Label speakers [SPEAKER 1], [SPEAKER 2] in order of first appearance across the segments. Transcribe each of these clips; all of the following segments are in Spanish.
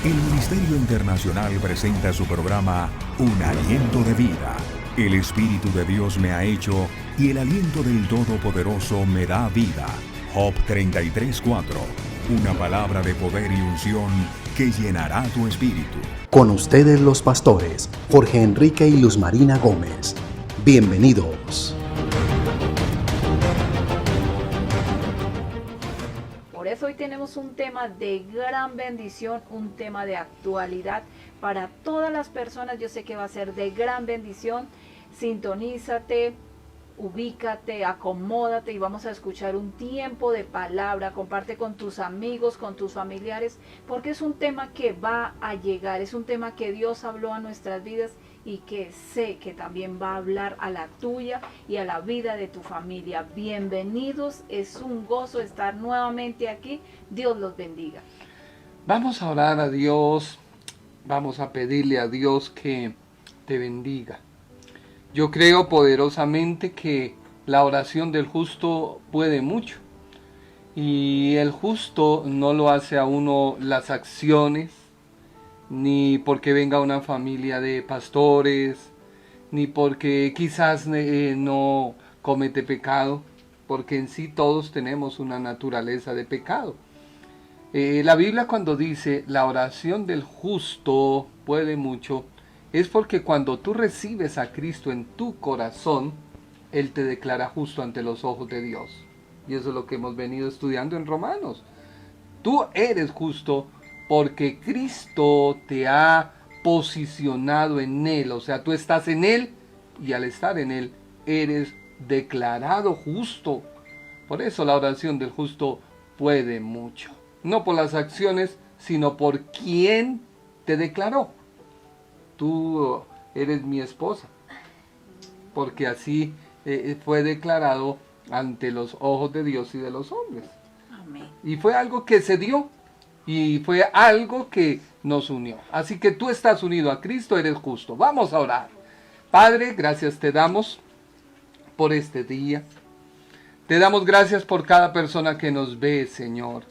[SPEAKER 1] El Ministerio Internacional presenta su programa Un Aliento de Vida. El Espíritu de Dios me ha hecho y el aliento del Todopoderoso me da vida. Job 33:4. Una palabra de poder y unción que llenará tu espíritu.
[SPEAKER 2] Con ustedes los pastores, Jorge Enrique y Luz Marina Gómez. Bienvenidos.
[SPEAKER 3] Por eso hoy tenemos un tema de gran bendición, un tema de actualidad para todas las personas. Yo sé que va a ser de gran bendición. Sintonízate, ubícate, acomódate y vamos a escuchar un tiempo de palabra. Comparte con tus amigos, con tus familiares, porque es un tema que va a llegar, es un tema que Dios habló a nuestras vidas y que sé que también va a hablar a la tuya y a la vida de tu familia. Bienvenidos, es un gozo estar nuevamente aquí. Dios los bendiga.
[SPEAKER 4] Vamos a orar a Dios, vamos a pedirle a Dios que te bendiga. Yo creo poderosamente que la oración del justo puede mucho. Y el justo no lo hace a uno las acciones, ni porque venga una familia de pastores, ni porque quizás no comete pecado, porque en sí todos tenemos una naturaleza de pecado. La Biblia cuando dice la oración del justo puede mucho, es porque cuando tú recibes a Cristo en tu corazón, Él te declara justo ante los ojos de Dios. Y eso es lo que hemos venido estudiando en Romanos. Tú eres justo porque Cristo te ha posicionado en Él. O sea, tú estás en Él y al estar en Él eres declarado justo. Por eso la oración del justo puede mucho. No por las acciones, sino por quien te declaró. Tú eres mi esposa, porque así fue declarado ante los ojos de Dios y de los hombres.
[SPEAKER 3] Amén.
[SPEAKER 4] Y fue algo que se dio, y fue algo que nos unió. Así que tú estás unido a Cristo, eres justo. Vamos a orar. Padre, gracias te damos por este día. Te damos gracias por cada persona que nos ve, Señor.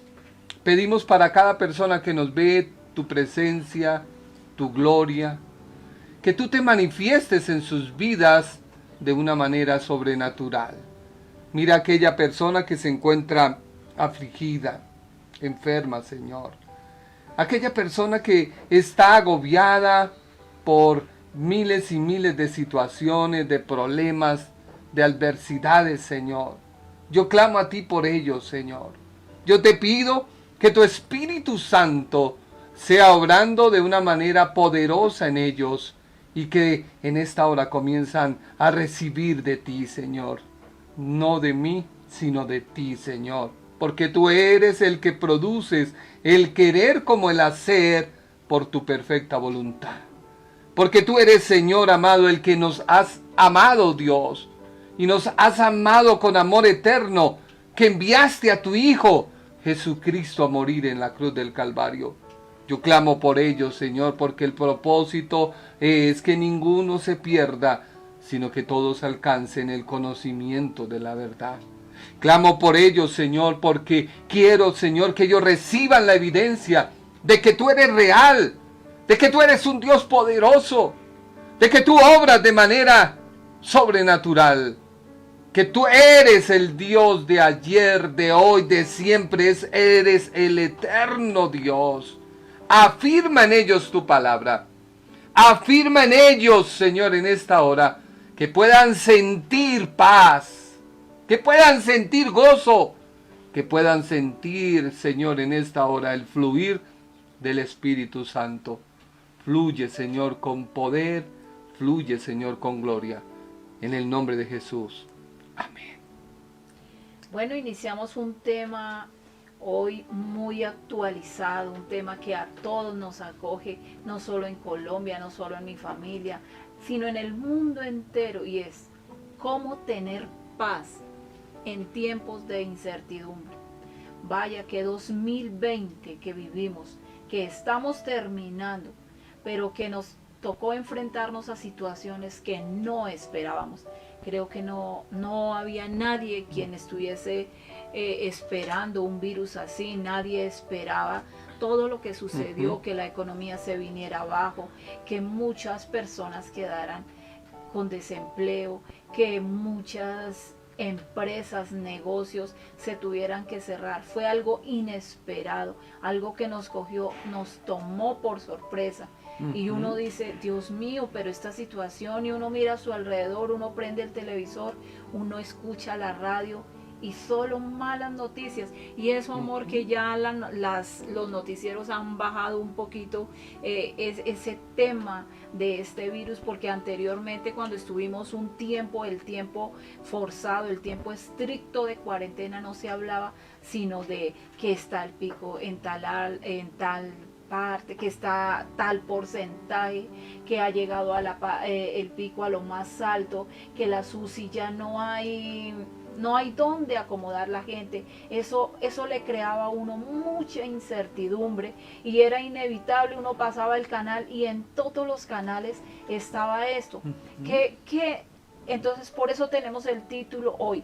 [SPEAKER 4] Pedimos para cada persona que nos ve tu presencia, tu gloria, que tú te manifiestes en sus vidas de una manera sobrenatural. Mira aquella persona que se encuentra afligida, enferma, Señor. Aquella persona que está agobiada por miles y miles de situaciones, de problemas, de adversidades, Señor. Yo clamo a ti por ellos, Señor. Yo te pido que tu Espíritu Santo sea obrando de una manera poderosa en ellos, y que en esta hora comienzan a recibir de ti, Señor. No de mí, sino de ti, Señor. Porque tú eres el que produces el querer como el hacer por tu perfecta voluntad. Porque tú eres, Señor amado, el que nos has amado, Dios. Y nos has amado con amor eterno, que enviaste a tu Hijo Jesucristo a morir en la cruz del Calvario. Yo clamo por ellos, Señor, porque el propósito es que ninguno se pierda, sino que todos alcancen el conocimiento de la verdad. Clamo por ellos, Señor, porque quiero, Señor, que ellos reciban la evidencia de que tú eres real, de que tú eres un Dios poderoso, de que tú obras de manera sobrenatural, que tú eres el Dios de ayer, de hoy, de siempre, eres el eterno Dios. Afirma en ellos tu palabra. Afirma en ellos, Señor, en esta hora, que puedan sentir paz, que puedan sentir gozo, que puedan sentir, Señor, en esta hora el fluir del Espíritu Santo. Fluye, Señor, con poder, fluye, Señor, con gloria. En el nombre de Jesús. Amén.
[SPEAKER 3] Bueno, iniciamos un tema hoy muy actualizado, un tema que a todos nos acoge, no solo en Colombia, no solo en mi familia, sino en el mundo entero, y es cómo tener paz en tiempos de incertidumbre. Vaya que 2020 que vivimos, que estamos terminando, pero que nos tocó enfrentarnos a situaciones que no esperábamos. Creo que no había nadie quien estuviese esperando un virus así. Nadie esperaba todo lo que sucedió, que la economía se viniera abajo, que muchas personas quedaran con desempleo, que muchas empresas, negocios se tuvieran que cerrar. Fue algo inesperado, algo que nos cogió, nos tomó por sorpresa. Y uno dice, Dios mío, pero esta situación, y uno mira a su alrededor, uno prende el televisor, uno escucha la radio y solo malas noticias. Y eso, amor, que ya los noticieros han bajado un poquito ese tema de este virus, porque anteriormente cuando estuvimos un tiempo, el tiempo forzado, el tiempo estricto de cuarentena, no se hablaba sino de que está el pico en tal parte, que está tal porcentaje, que ha llegado a el pico a lo más alto, que la UCI ya no hay dónde acomodar la gente. Eso le creaba a uno mucha incertidumbre y era inevitable. Uno pasaba el canal y en todos los canales estaba esto. Entonces por eso tenemos el título hoy: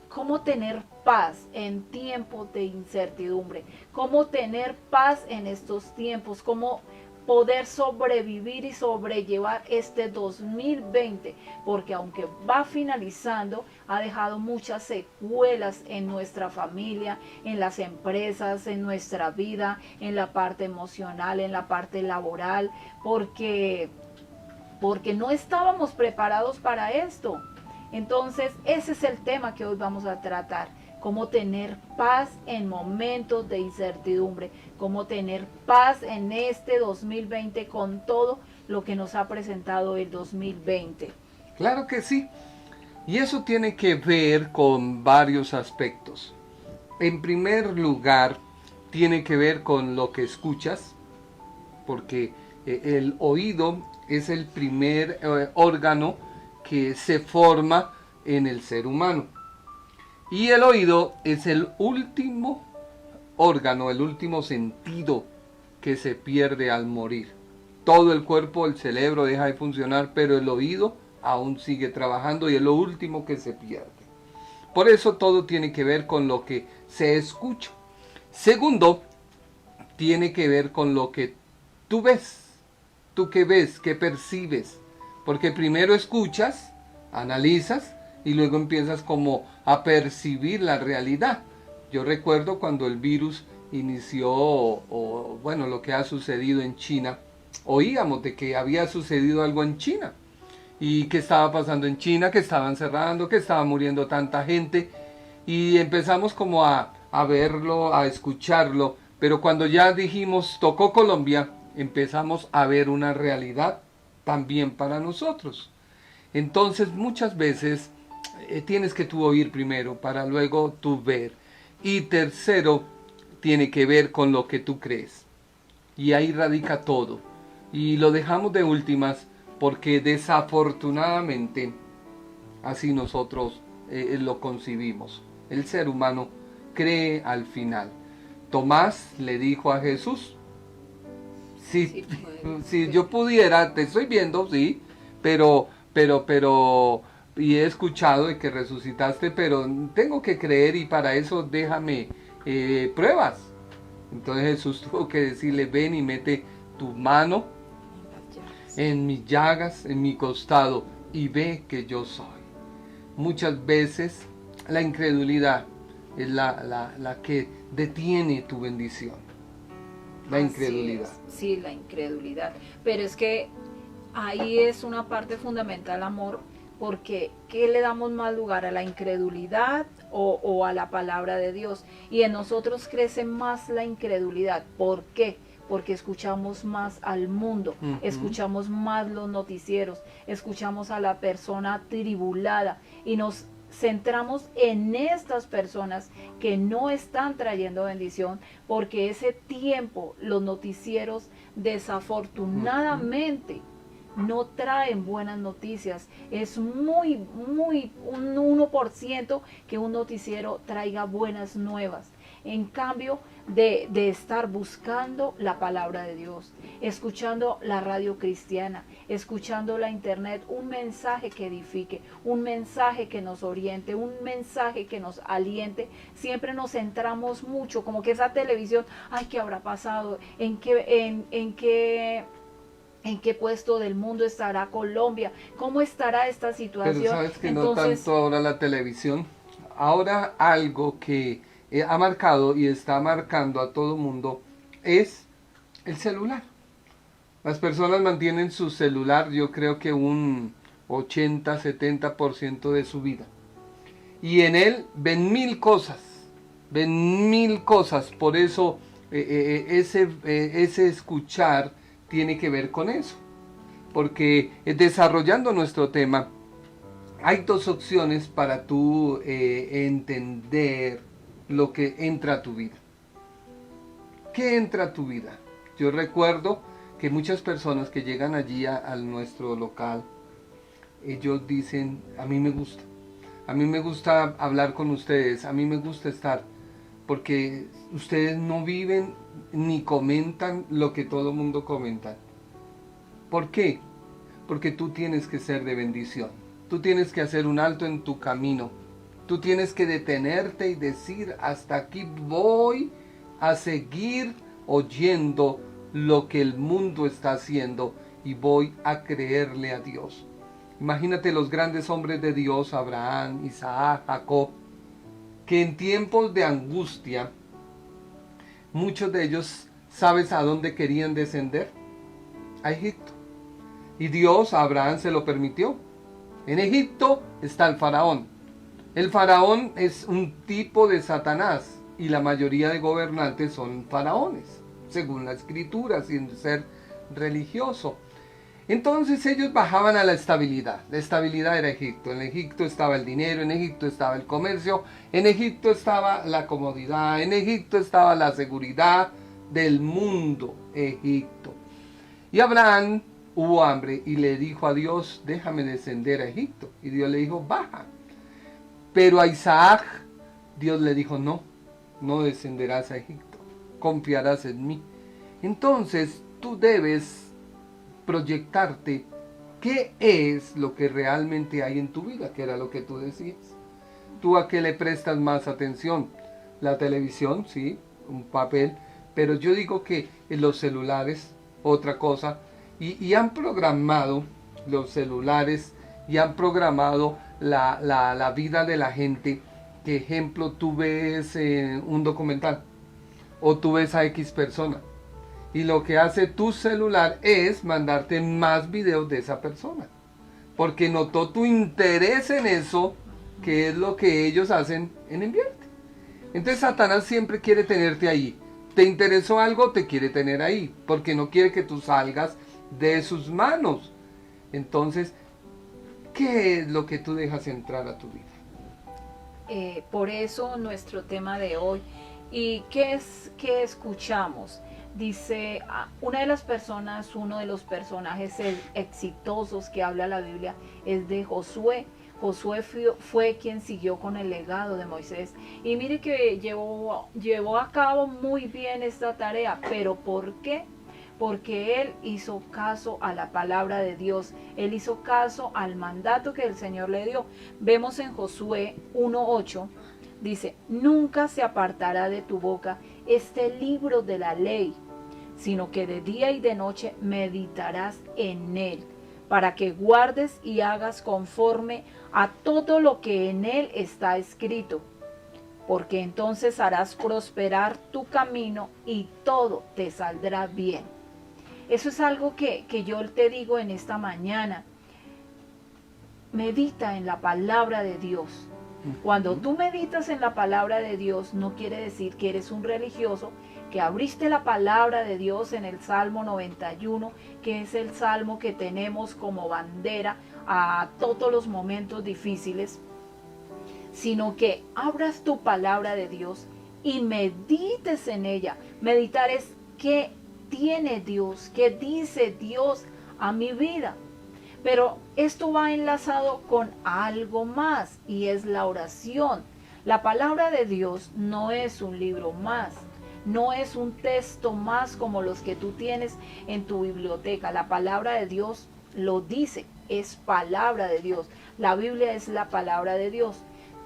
[SPEAKER 3] ¿cómo tener paz en tiempos de incertidumbre? ¿Cómo tener paz en estos tiempos? ¿Cómo poder sobrevivir y sobrellevar este 2020? Porque aunque va finalizando, ha dejado muchas secuelas en nuestra familia, en las empresas, en nuestra vida, en la parte emocional, en la parte laboral, porque no estábamos preparados para esto. Entonces, ese es el tema que hoy vamos a tratar: cómo tener paz en momentos de incertidumbre, cómo tener paz en este 2020 con todo lo que nos ha presentado el 2020.
[SPEAKER 4] Claro que sí, y eso tiene que ver con varios aspectos. En primer lugar, tiene que ver con lo que escuchas, porque el oído es el primer órgano que se forma en el ser humano. Y el oído es el último órgano, el último sentido que se pierde al morir. Todo el cuerpo, el cerebro deja de funcionar, pero el oído aún sigue trabajando y es lo último que se pierde. Por eso todo tiene que ver con lo que se escucha. Segundo, tiene que ver con lo que tú ves. ¿Tú qué ves? ¿Qué percibes? Porque primero escuchas, analizas y luego empiezas como a percibir la realidad. Yo recuerdo cuando el virus inició, lo que ha sucedido en China, oíamos de que había sucedido algo en China. Y qué estaba pasando en China, que estaban cerrando, que estaba muriendo tanta gente. Y empezamos como a verlo, a escucharlo. Pero cuando ya dijimos, tocó Colombia, empezamos a ver una realidad también para nosotros. Entonces muchas veces tienes que tú oír primero para luego tú ver. Y tercero, tiene que ver con lo que tú crees. Y ahí radica todo. Y lo dejamos de últimas porque desafortunadamente así nosotros lo concibimos. El ser humano cree al final. Tomás le dijo a Jesús: si yo pudiera, te estoy viendo, sí, pero, y he escuchado de que resucitaste, pero tengo que creer y para eso déjame pruebas. Entonces Jesús tuvo que decirle: ven y mete tu mano en mis llagas, en mi costado, y ve que yo soy. Muchas veces la incredulidad es la que detiene tu bendición. La incredulidad.
[SPEAKER 3] Sí, la incredulidad. Pero es que ahí es una parte fundamental, amor, porque ¿qué le damos más lugar? ¿A la incredulidad o a la palabra de Dios? Y en nosotros crece más la incredulidad. ¿Por qué? Porque escuchamos más al mundo, escuchamos más los noticieros, escuchamos a la persona tribulada y nos centramos en estas personas que no están trayendo bendición, porque ese tiempo los noticieros desafortunadamente no traen buenas noticias. Es un 1% que un noticiero traiga buenas nuevas. En cambio, de estar buscando la palabra de Dios, escuchando la radio cristiana, escuchando la internet, un mensaje que edifique, un mensaje que nos oriente, un mensaje que nos aliente. Siempre nos centramos mucho, como que esa televisión, ay, ¿qué habrá pasado? ¿En qué puesto del mundo estará Colombia? ¿Cómo estará esta situación?
[SPEAKER 4] Pero sabes que
[SPEAKER 3] Entonces,
[SPEAKER 4] no tanto ahora la televisión. Ahora algo que ha marcado y está marcando a todo mundo es el celular. Las personas mantienen su celular, yo creo que un 80-70% de su vida. Y en él ven mil cosas. Por eso ese escuchar tiene que ver con eso. Porque desarrollando nuestro tema, hay dos opciones para tú entender lo que entra a tu vida. ¿Qué entra a tu vida? Yo recuerdo que muchas personas que llegan allí a nuestro local, ellos dicen, a mí me gusta hablar con ustedes, a mí me gusta estar, porque ustedes no viven ni comentan lo que todo el mundo comenta. ¿Por qué? Porque tú tienes que ser de bendición, tú tienes que hacer un alto en tu camino, tú tienes que detenerte y decir, hasta aquí voy a seguir oyendo lo que el mundo está haciendo y voy a creerle a Dios. Imagínate los grandes hombres de Dios, Abraham, Isaac, Jacob, que en tiempos de angustia, muchos de ellos, ¿sabes a dónde querían descender? A Egipto. Y Dios a Abraham se lo permitió. En Egipto está el faraón. El faraón es un tipo de Satanás y la mayoría de gobernantes son faraones, según la escritura, sin ser religioso. Entonces ellos bajaban a la estabilidad. La estabilidad era Egipto. En Egipto estaba el dinero, en Egipto estaba el comercio, en Egipto estaba la comodidad, en Egipto estaba la seguridad del mundo, Egipto. Y Abraham hubo hambre y le dijo a Dios, déjame descender a Egipto. Y Dios le dijo, baja. Pero a Isaac, Dios le dijo, no descenderás a Egipto, confiarás en mí. Entonces tú debes proyectarte qué es lo que realmente hay en tu vida, que era lo que tú decías. ¿Tú a qué le prestas más atención? La televisión, sí, un papel, pero yo digo que en los celulares, otra cosa, y han programado los celulares y han programado la vida de la gente. Que ejemplo, tú ves un documental o tú ves a X persona y lo que hace tu celular es mandarte más videos de esa persona porque notó tu interés en eso, que es lo que ellos hacen en enviarte. Entonces Satanás siempre quiere tenerte ahí. Te interesó algo, te quiere tener ahí porque no quiere que tú salgas de sus manos. Entonces, ¿qué es lo que tú dejas entrar a tu vida?
[SPEAKER 3] Por eso nuestro tema de hoy. ¿Y qué escuchamos? Dice, una de las personas, uno de los personajes exitosos que habla la Biblia es de Josué. Josué fue quien siguió con el legado de Moisés. Y mire que llevó a cabo muy bien esta tarea. ¿Pero por qué? Porque él hizo caso a la palabra de Dios, él hizo caso al mandato que el Señor le dio. Vemos en Josué 1:8, dice, nunca se apartará de tu boca este libro de la ley, sino que de día y de noche meditarás en él, para que guardes y hagas conforme a todo lo que en él está escrito, porque entonces harás prosperar tu camino y todo te saldrá bien. Eso es algo que yo te digo en esta mañana. Medita en la palabra de Dios. Cuando tú meditas en la palabra de Dios, no quiere decir que eres un religioso, que abriste la palabra de Dios en el Salmo 91, que es el salmo que tenemos como bandera a todos los momentos difíciles, sino que abras tu palabra de Dios y medites en ella. Meditar es qué tiene Dios, qué dice Dios a mi vida. Pero esto va enlazado con algo más, y es la oración. La palabra de Dios no es un libro más. No es un texto más como los que tú tienes en tu biblioteca. La palabra de Dios lo dice, es palabra de Dios. La Biblia es la palabra de Dios.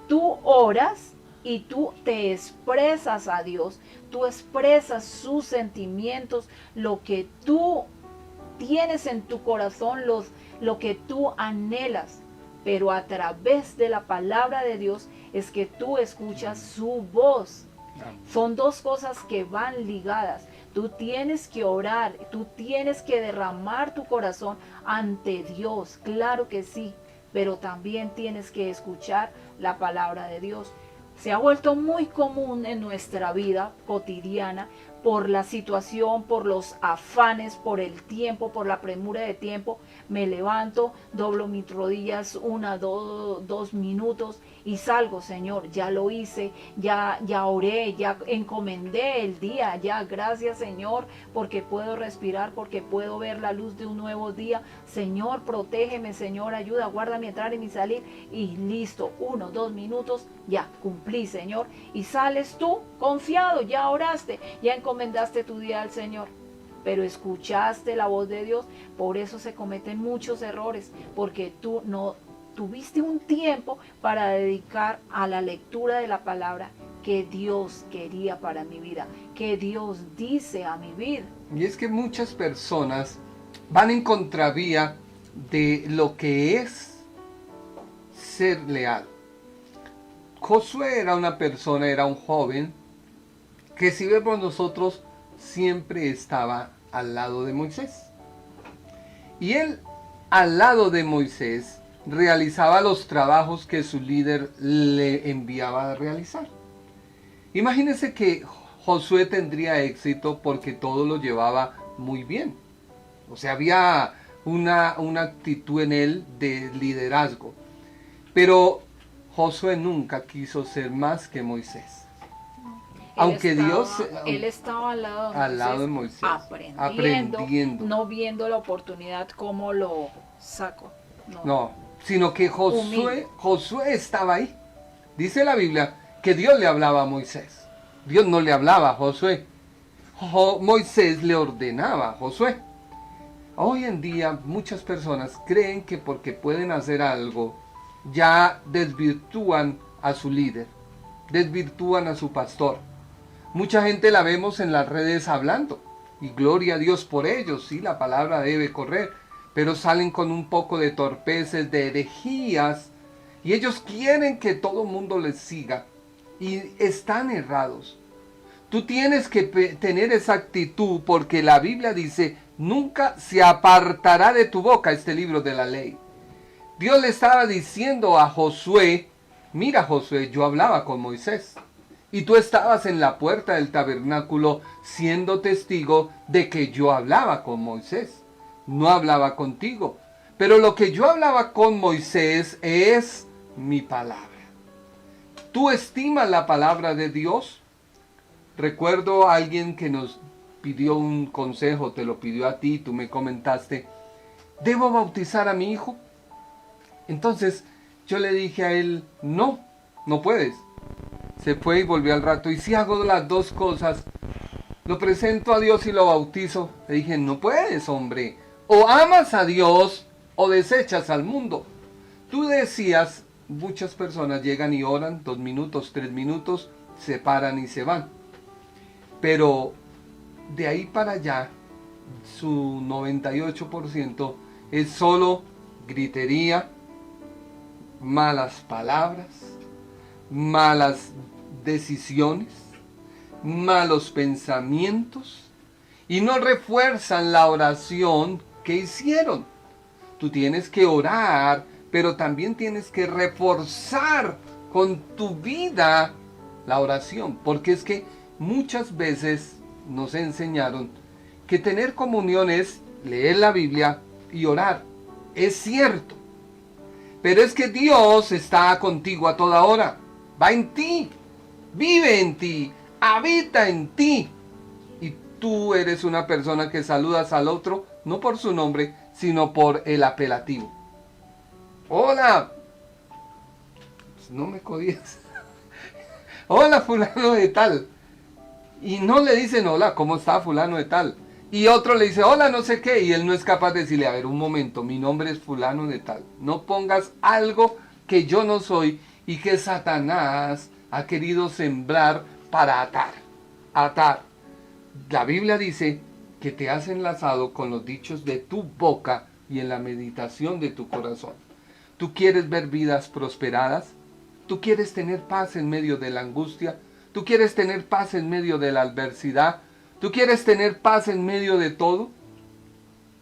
[SPEAKER 3] Tú oras y tú te expresas a Dios, tú expresas sus sentimientos, lo que tú tienes en tu corazón, lo que tú anhelas, pero a través de la palabra de Dios es que tú escuchas su voz. Son dos cosas que van ligadas. Tú tienes que orar, tú tienes que derramar tu corazón ante Dios, claro que sí, pero también tienes que escuchar la palabra de Dios. Se ha vuelto muy común en nuestra vida cotidiana por la situación, por los afanes, por el tiempo, por la premura de tiempo. Me levanto, doblo mis rodillas 1, 2 minutos y salgo, Señor, ya lo hice, ya oré, ya encomendé el día, ya gracias, Señor, porque puedo respirar, porque puedo ver la luz de un nuevo día. Señor, protégeme, Señor, ayuda, guarda mi entrar y mi salir, y listo, 1, 2 minutos, ya cumplí, Señor, y sales tú confiado, ya oraste, ya encomendaste tu día al Señor, pero escuchaste la voz de Dios. Por eso se cometen muchos errores, porque tú no tuviste un tiempo para dedicar a la lectura de la palabra que Dios quería para mi vida, que Dios dice a mi vida.
[SPEAKER 4] Y es que muchas personas van en contravía de lo que es ser leal. Josué era una persona, era un joven, que si vemos nosotros, siempre estaba al lado de Moisés. Y él, al lado de Moisés, realizaba los trabajos que su líder le enviaba a realizar. Imagínense que Josué tendría éxito porque todo lo llevaba muy bien. O sea, había una actitud en él de liderazgo. Pero Josué nunca quiso ser más que Moisés. Aunque
[SPEAKER 3] él estaba al
[SPEAKER 4] lado de Moisés,
[SPEAKER 3] aprendiendo, no viendo la oportunidad como lo sacó.
[SPEAKER 4] No, sino que Josué estaba ahí. Dice la Biblia que Dios le hablaba a Moisés. Dios no le hablaba a Josué. Moisés le ordenaba a Josué. Hoy en día muchas personas creen que porque pueden hacer algo, ya desvirtúan a su líder, desvirtúan a su pastor. Mucha gente la vemos en las redes hablando, y gloria a Dios por ellos, sí, la palabra debe correr, pero salen con un poco de torpeces, de herejías, y ellos quieren que todo el mundo les siga, y están errados. Tú tienes que tener esa actitud, porque la Biblia dice, nunca se apartará de tu boca este libro de la ley. Dios le estaba diciendo a Josué, mira Josué, yo hablaba con Moisés, y tú estabas en la puerta del tabernáculo siendo testigo de que yo hablaba con Moisés. No hablaba contigo. Pero lo que yo hablaba con Moisés es mi palabra. ¿Tú estimas la palabra de Dios? Recuerdo a alguien que nos pidió un consejo, te lo pidió a ti, tú me comentaste, ¿debo bautizar a mi hijo? Entonces yo le dije a él, no puedes. Se fue y volvió al rato. Y si hago las dos cosas, lo presento a Dios y lo bautizo. Le dije, no puedes, hombre. O amas a Dios o desechas al mundo. Tú decías, muchas personas llegan y oran 2 minutos, 3 minutos, se paran y se van. Pero de ahí para allá, su 98% es solo gritería, malas palabras, malas decisiones, malos pensamientos, y no refuerzan la oración que hicieron. Tú tienes que orar, pero también tienes que reforzar con tu vida la oración, porque es que muchas veces nos enseñaron que tener comunión es leer la Biblia y orar. Es cierto, pero es que Dios está contigo a toda hora. Va en ti, vive en ti, habita en ti. Y tú eres una persona que saludas al otro, no por su nombre, sino por el apelativo. Hola. No me codías. Hola, fulano de tal. y no le dicen hola, ¿cómo está fulano de tal? Y otro le dice hola no sé qué, y él no es capaz de decirle, a ver, un momento, mi nombre es fulano de tal. No pongas algo que yo no soy y que Satanás ha querido sembrar para atar. La Biblia dice que te has enlazado con los dichos de tu boca y en la meditación de tu corazón. ¿Tú quieres ver vidas prosperadas? ¿Tú quieres tener paz en medio de la angustia? ¿Tú quieres tener paz en medio de la adversidad? ¿Tú quieres tener paz en medio de todo?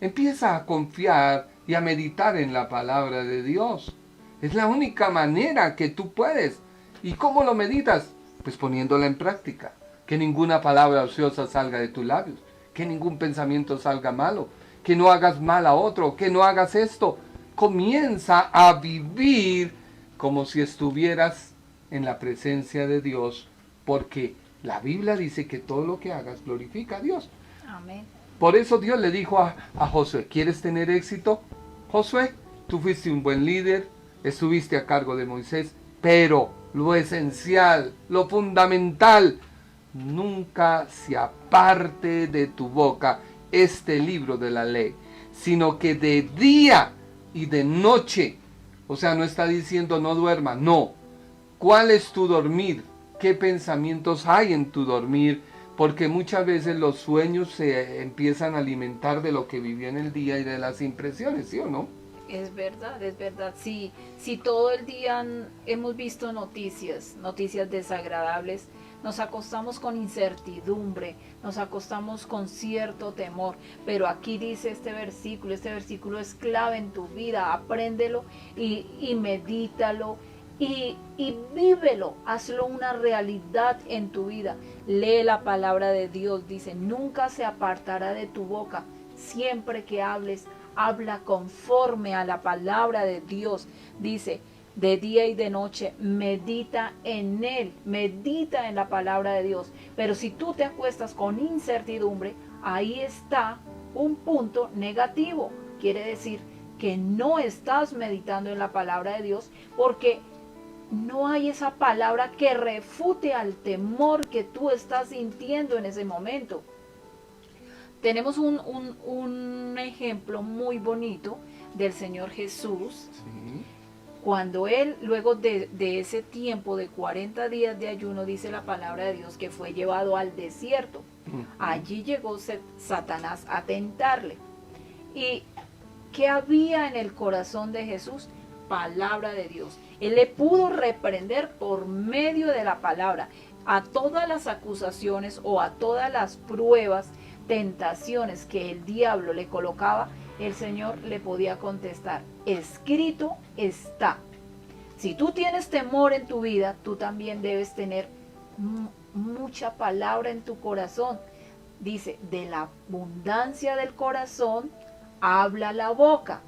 [SPEAKER 4] Empieza a confiar y a meditar en la palabra de Dios. Es la única manera que tú puedes. ¿Y cómo lo meditas? Pues poniéndola en práctica. Que ninguna palabra ociosa salga de tus labios. Que ningún pensamiento salga malo. Que no hagas mal a otro. Que no hagas esto. Comienza a vivir como si estuvieras en la presencia de Dios. Porque la Biblia dice que todo lo que hagas glorifica a Dios.
[SPEAKER 3] Amén.
[SPEAKER 4] Por eso Dios le dijo a Josué, ¿quieres tener éxito? Josué, tú fuiste un buen líder, estuviste a cargo de Moisés, pero lo esencial, lo fundamental, nunca se aparte de tu boca este libro de la ley, sino que de día y de noche, o sea, no está diciendo no duerma, no. ¿Cuál es tu dormir? ¿Qué pensamientos hay en tu dormir? Porque muchas veces los sueños se empiezan a alimentar de lo que vivió en el día y de las impresiones, ¿sí o no?
[SPEAKER 3] Es verdad, es verdad. Si todo el día hemos visto noticias desagradables, nos acostamos con incertidumbre, nos acostamos con cierto temor, pero aquí dice este versículo es clave en tu vida, apréndelo y medítalo. Y vívelo, hazlo una realidad en tu vida. Lee la palabra de Dios, dice, nunca se apartará de tu boca. Siempre que hables, habla conforme a la palabra de Dios. Dice, de día y de noche, medita en él, medita en la palabra de Dios. Pero si tú te acuestas con incertidumbre, ahí está un punto negativo. Quiere decir que no estás meditando en la palabra de Dios porque no hay esa palabra que refute al temor que tú estás sintiendo en ese momento. Tenemos un ejemplo muy bonito del Señor Jesús.
[SPEAKER 4] Sí.
[SPEAKER 3] Cuando Él, luego de ese tiempo de 40 días de ayuno, dice la palabra de Dios que fue llevado al desierto. Allí llegó Satanás a tentarle. ¿Y qué había en el corazón de Jesús? Palabra de Dios. Él le pudo reprender por medio de la palabra a todas las acusaciones o a todas las pruebas, tentaciones que el diablo le colocaba. El Señor le podía contestar, escrito está. Si tú tienes temor en tu vida, tú también debes tener mucha palabra en tu corazón. Dice, de la abundancia del corazón habla la boca.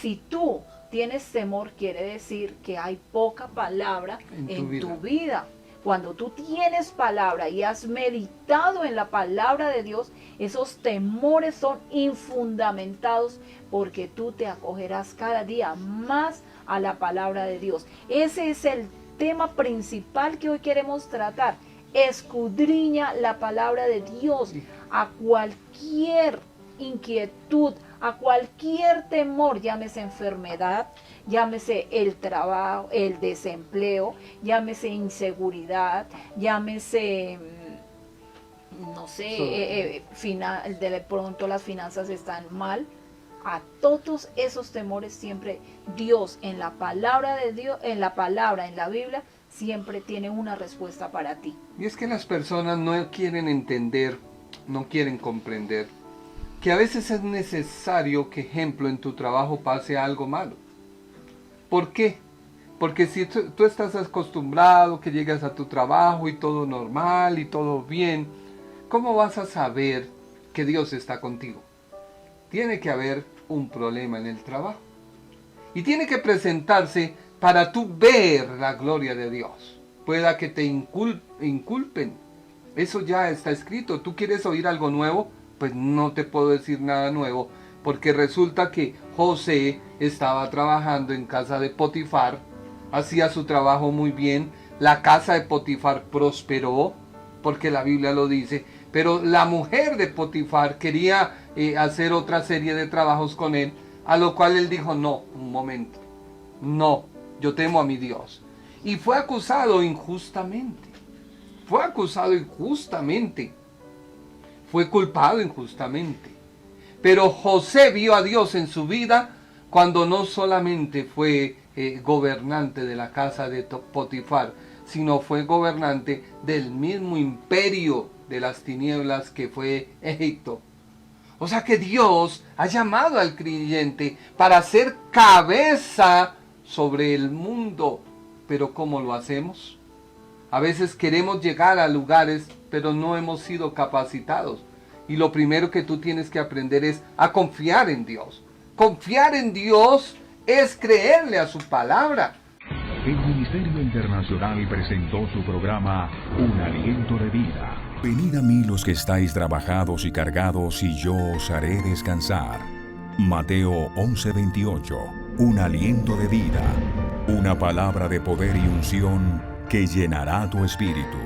[SPEAKER 3] Si tú tienes temor, quiere decir que hay poca palabra en tu vida. Cuando tú tienes palabra y has meditado en la palabra de Dios, esos temores son infundamentados porque tú te acogerás cada día más a la palabra de Dios. Ese es el tema principal que hoy queremos tratar. Escudriña la palabra de Dios a cualquier inquietud, a cualquier temor, llámese enfermedad, llámese el trabajo, el desempleo, llámese inseguridad, llámese, no sé, de pronto las finanzas están mal. A todos esos temores siempre Dios en la palabra de Dios, en la Biblia, siempre tiene una respuesta para ti.
[SPEAKER 4] Y es que las personas no quieren entender, no quieren comprender que a veces es necesario que, ejemplo, en tu trabajo pase algo malo. ¿Por qué? Porque si tú estás acostumbrado que llegas a tu trabajo y todo normal y todo bien, ¿cómo vas a saber que Dios está contigo? Tiene que haber un problema en el trabajo. Y tiene que presentarse para tú ver la gloria de Dios. Pueda que te inculpen. Eso ya está escrito. ¿Tú quieres oír algo nuevo? Pues no te puedo decir nada nuevo, porque resulta que José estaba trabajando en casa de Potifar, hacía su trabajo muy bien, la casa de Potifar prosperó, porque la Biblia lo dice, pero la mujer de Potifar quería hacer otra serie de trabajos con él, a lo cual él dijo, no, un momento, no, yo temo a mi Dios. Y fue acusado injustamente, fue culpado injustamente. Pero José vio a Dios en su vida cuando no solamente fue gobernante de la casa de Potifar, sino fue gobernante del mismo imperio de las tinieblas que fue Egipto. O sea que Dios ha llamado al creyente para ser cabeza sobre el mundo. Pero ¿cómo lo hacemos? A veces queremos llegar a lugares, pero no hemos sido capacitados. Y lo primero que tú tienes que aprender es a confiar en Dios. Confiar en Dios es creerle a su palabra.
[SPEAKER 1] El Ministerio Internacional presentó su programa Un Aliento de Vida. Venid a mí los que estáis trabajados y cargados, y yo os haré descansar. Mateo 11:28. Un aliento de vida. Una palabra de poder y unción que llenará tu espíritu.